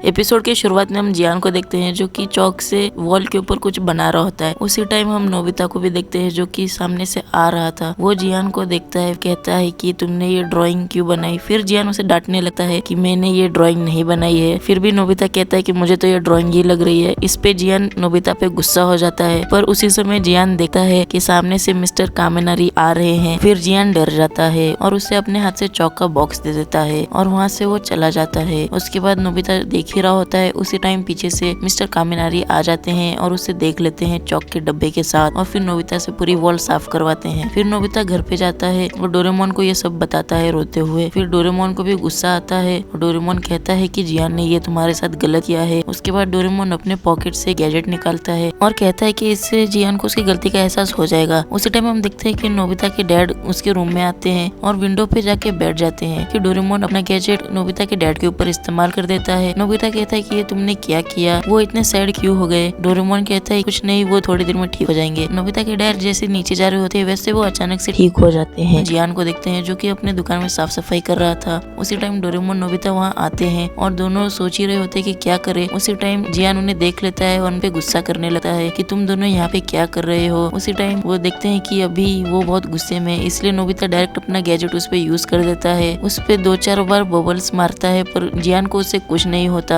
Episode के शुरुआत में हम जियान को देखते हैं जो कि चौक से वॉल के ऊपर कुछ बना रहा होता है। उसी टाइम हम नोबिता को भी देखते हैं जो कि सामने से आ रहा था। वो जियान को देखता है, कहता है कि तुमने ये ड्राइंग क्यों बनाई। फिर जियान उसे डांटने लगता है कि मैंने ये ड्राइंग नहीं बनाई है। फिर भी नोबिता कहता है कि मुझे तो ये ड्राइंग ही लग रही है। इस पे जियान नोबिता पे गुस्सा हो जाता है, पर उसी समय जियान देखता है कि सामने से मिस्टर कामिनारी आ रहे हैं। फिर जियान डर जाता है और उसे अपने हाथ से चौक का बॉक्स दे देता है और वहाँ से वो चला जाता है। उसके बाद नोबिता देख ही रहा होता है। उसी टाइम पीछे से मिस्टर कामिनारी आ जाते हैं और उसे देख लेते हैं चौक के डब्बे के साथ और फिर नोबिता से पूरी वॉल साफ करवाते हैं। फिर नोबिता घर पे जाता है और डोरेमोन को ये सब बताता है रोते हुए। फिर डोरेमोन को भी गुस्सा आता है और डोरेमोन कहता है कि जियान ने ये तुम्हारे साथ गलत किया है। उसके बाद डोरेमोन अपने पॉकेट से गैजेट निकालता है और कहता है कि इससे जियान को उसकी गलती का एहसास हो जाएगा। उसी टाइम हम देखते हैं कि नोबिता के डैड उसके रूम में आते हैं और विंडो पे जाके बैठ जाते हैं कि डोरेमोन अपना गैजेट नोबिता के डैड के ऊपर इस्तेमाल कर देता है। नोबिता कहता है कि ये तुमने क्या किया, वो इतने सैड क्यों हो गए। डोरेमोन कहता है कुछ नहीं, वो थोड़ी देर में ठीक हो जाएंगे। नोबिता के डैड जैसे नीचे जा रहे होते हैं वैसे वो अचानक से ठीक हो जाते हैं। जियान को देखते हैं जो कि अपने दुकान में साफ सफाई कर रहा था। उसी टाइम डोरेमोन नोबिता वहाँ आते हैं और दोनों सोच ही रहे होते हैं कि क्या करे। उसी टाइम जियान उन्हें देख लेता है और उन पे गुस्सा करने लगता है कि तुम दोनों यहाँ पे क्या कर रहे हो। उसी टाइम वो देखते हैं कि अभी वो बहुत गुस्से में, इसलिए नोबिता डायरेक्ट अपना गैजेट उस पे यूज कर देता है। उस पे 2-4 बार बबल्स मारता है पर जियान को उससे कुछ नहीं होता।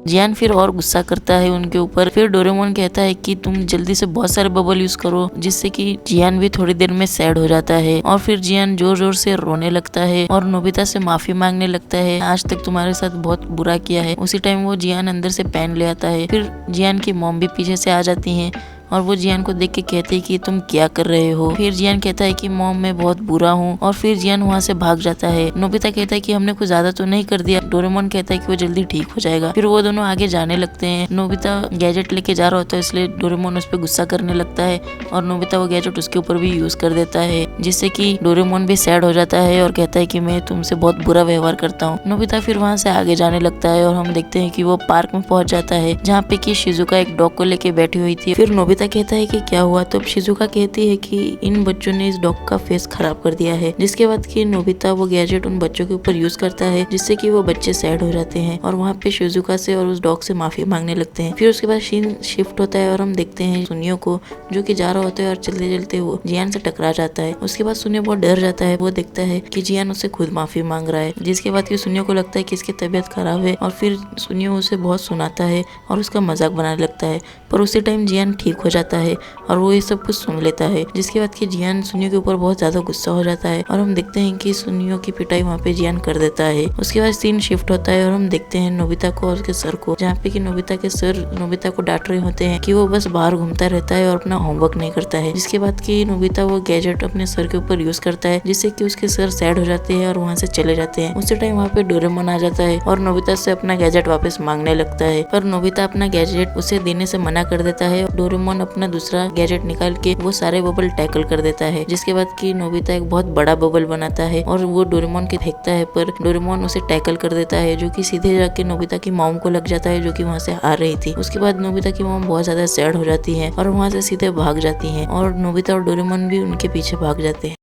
जियान फिर और गुस्सा करता है उनके ऊपर। फिर डोरेमोन कहता है कि तुम जल्दी से बहुत सारे बबल यूज करो, जिससे कि जियान भी थोड़ी देर में सैड हो जाता है। और फिर जियान जोर जोर से रोने लगता है और नोबिता से माफी मांगने लगता है, आज तक तुम्हारे साथ बहुत बुरा किया है। उसी टाइम वो जियान अंदर से पेन ले आता है। फिर जियान की मॉम भी पीछे से आ जाती है और वो जियान को देख के कहते हैं कि तुम क्या कर रहे हो। फिर जियान कहता है कि मॉम मैं बहुत बुरा हूँ और फिर जियान वहाँ से भाग जाता है। नोबिता कहता है कि हमने कुछ ज्यादा तो नहीं कर दिया। डोरेमोन कहता है कि वो जल्दी ठीक हो जाएगा। फिर वो दोनों आगे जाने लगते हैं। नोबिता गैजेट लेके जा रहा होता है इसलिए डोरेमोन उस पर गुस्सा करने लगता है और नोबिता वो गैजेट उसके ऊपर भी यूज कर देता है, जिससे कि डोरेमोन भी सैड हो जाता है और कहता है कि मैं तुमसे बहुत बुरा व्यवहार करता हूँ। नोबिता फिर वहाँ से आगे जाने लगता है और हम देखते हैं कि वो पार्क में पहुंच जाता है जहाँ पे कि शिजुका एक डॉग को लेके बैठी हुई थी। फिर नोबिता कहता है कि क्या हुआ, तो शिजुका कहती है कि इन बच्चों ने इस डॉग का फेस खराब कर दिया है। जिसके बाद कि नोबिता वो गैजेट उन बच्चों के ऊपर यूज करता है, जिससे कि वो बच्चे सैड हो जाते हैं और वहाँ पे शिजुका से और उस डॉग से माफी मांगने लगते हैं। फिर उसके बाद सीन शिफ्ट होता है और हम देखते हैं सुनियो को जो कि जा रहा होता है और चलते चलते वो जियान से टकरा जाता है। उसके बाद सुनियो बहुत डर जाता है। वो देखता है कि जियान उससे खुद माफी मांग रहा है, जिसके बाद कि सुनियो को लगता है कि इसकी तबीयत खराब है और फिर सुनियो उसे बहुत सुनाता है और उसका मजाक बनाने लगता है। पर उसी टाइम जियान ठीक हो जाता है और वो ये सब कुछ सुन लेता है, जिसके बाद कि जियान सुनियो के ऊपर बहुत ज्यादा गुस्सा हो जाता है और हम देखते हैं कि सुनियो की पिटाई वहाँ पे जियान कर देता है। उसके बाद सीन शिफ्ट होता है और हम देखते हैं नोबिता को और उसके सर को, जहाँ पे कि नोबिता के सर नोबिता को डांट रहे होते हैं कि वो बस बाहर घूमता रहता है और अपना होमवर्क नहीं करता है। जिसके बाद कि नोबिता वो गैजेट अपने सर के ऊपर यूज करता है, जिससे कि उसके सर सैड हो जाते हैं और वहाँ से चले जाते हैं। उसी टाइम वहाँ पे डोरेमोन आ जाता है और नोबिता से अपना गैजेट वापस मांगने लगता है, पर नोबिता अपना गैजेट उसे देने से मना कर देता है। डोरेमोन अपना दूसरा गैजेट निकाल के वो सारे बबल टैकल कर देता है, जिसके बाद कि नोबिता एक बहुत बड़ा बबल बनाता है और वो डोरेमोन के फेंकता है, पर डोरेमोन उसे टैकल कर देता है जो कि सीधे जाके नोबिता की मॉम को लग जाता है जो कि वहाँ से आ रही थी। उसके बाद नोबिता की मॉम बहुत ज्यादा सैड हो जाती है और वहाँ से सीधे भाग जाती है और नोबिता और डोरेमोन भी उनके पीछे भाग जाते हैं।